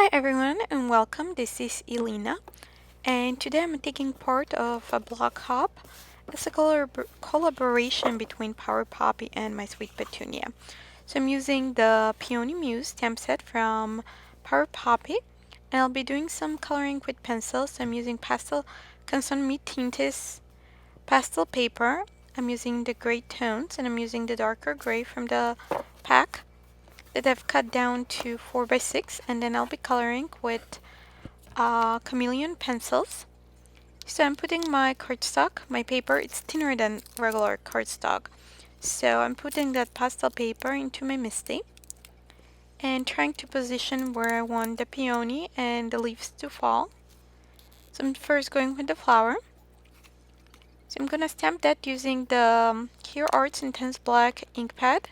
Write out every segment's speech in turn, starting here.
Hi everyone and welcome. This is Elena, and today I'm taking part of a blog hop. It's a collaboration between Power Poppy and My Sweet Petunia. So I'm using the Peony Muse stamp set from Power Poppy, and I'll be doing some coloring with pencils. So I'm using pastel Canson Mi Tintes pastel paper. I'm using the gray tones, and I'm using the darker gray from the pack that I've cut down to 4x6, and then I'll be coloring with chameleon pencils. So I'm putting my cardstock, my paper, it's thinner than regular cardstock. So I'm putting that pastel paper into my MISTI and trying to position where I want the peony and the leaves to fall. So I'm first going with the flower. So I'm gonna stamp that using the Hero Arts Intense Black ink pad.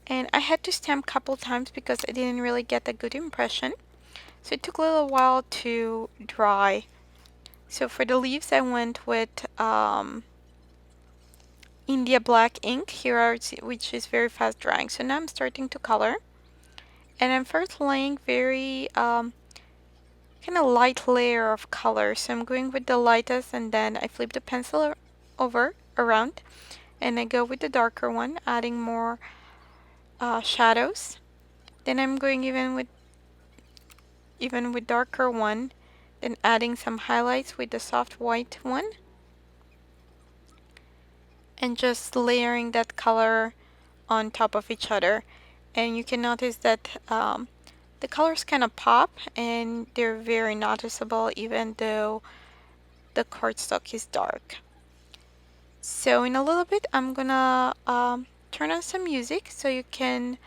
And I had to stamp a couple times because I didn't really get a good impression. So it took a little while to dry. So for the leaves I went with India Black ink here, which is very fast drying. So now I'm starting to color. And I'm first laying very kind of light layer of color. So I'm going with the lightest and then I flip the pencil over around and I go with the darker one, adding more shadows. Then I'm going even with darker one, then adding some highlights with the soft white one. And just layering that color on top of each other. And you can notice that the colors kind of pop and they're very noticeable even though the cardstock is dark. So in a little bit I'm gonna turn on some music so you can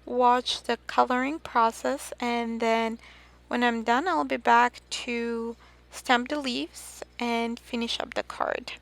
watch the coloring process, and then when I'm done I'll be back to stamp the leaves and finish up the card.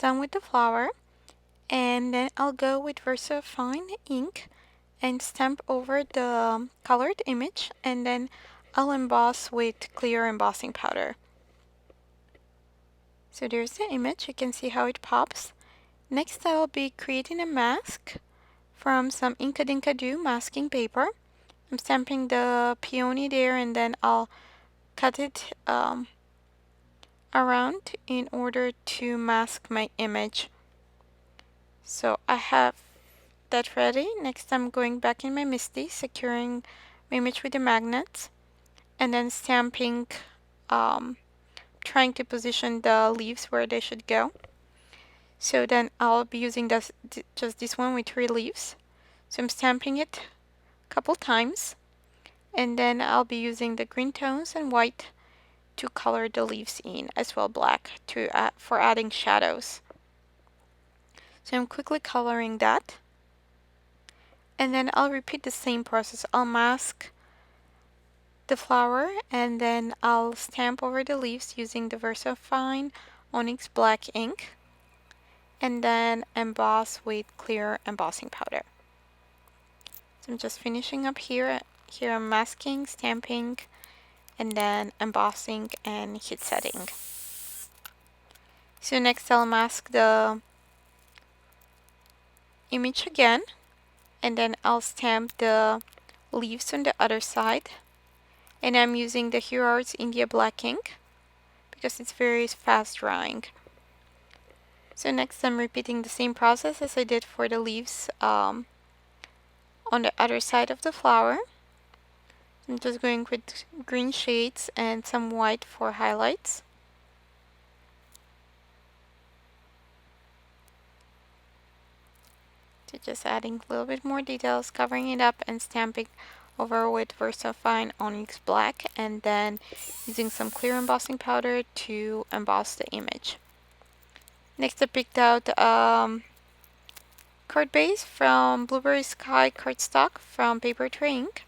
done with the flower. And then I'll go with VersaFine ink and stamp over the colored image, and then I'll emboss with clear embossing powder. So there's the image, you can see how it pops. Next I'll be creating a mask from some Inka Dinka Do masking paper. I'm stamping the peony there, and then I'll cut it around in order to mask my image. So I have that ready. Next I'm going back in my MISTI, securing my image with the magnets, and then stamping, trying to position the leaves where they should go. So then I'll be using just this one with 3 leaves. So I'm stamping it a couple times, and then I'll be using the green tones and white to color the leaves in, as well black for adding shadows. So I'm quickly coloring that, and then I'll repeat the same process. I'll mask the flower, and then I'll stamp over the leaves using the VersaFine Onyx black ink, and then emboss with clear embossing powder. So I'm just finishing up here. Here I'm masking, stamping, and then embossing and heat setting. So next I'll mask the image again, and then I'll stamp the leaves on the other side. And I'm using the Hero Arts India black ink because it's very fast drying. So next I'm repeating the same process as I did for the leaves on the other side of the flower. I'm just going with green shades and some white for highlights. So just adding a little bit more details, covering it up and stamping over with VersaFine Onyx black, and then using some clear embossing powder to emboss the image. Next I picked out card base from Blueberry Sky cardstock from Paper Tray Ink.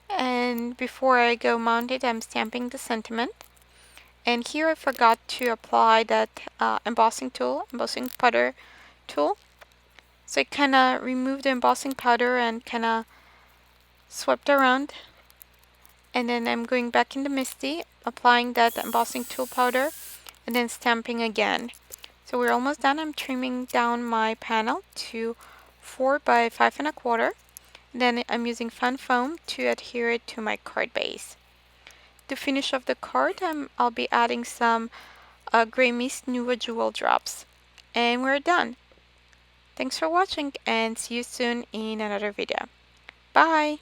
And before I go mount it, I'm stamping the sentiment. And here I forgot to apply that embossing powder tool. So I kind of removed the embossing powder and kind of swept around. And then I'm going back in the MISTI, applying that embossing tool powder, and then stamping again. So we're almost done. I'm trimming down my panel to 4 by 5 1/4. Then I'm using fan foam to adhere it to my card base. To finish off the card, I'll be adding some Gray Mist Nuva Jewel drops. And we're done. Thanks for watching, and see you soon in another video. Bye!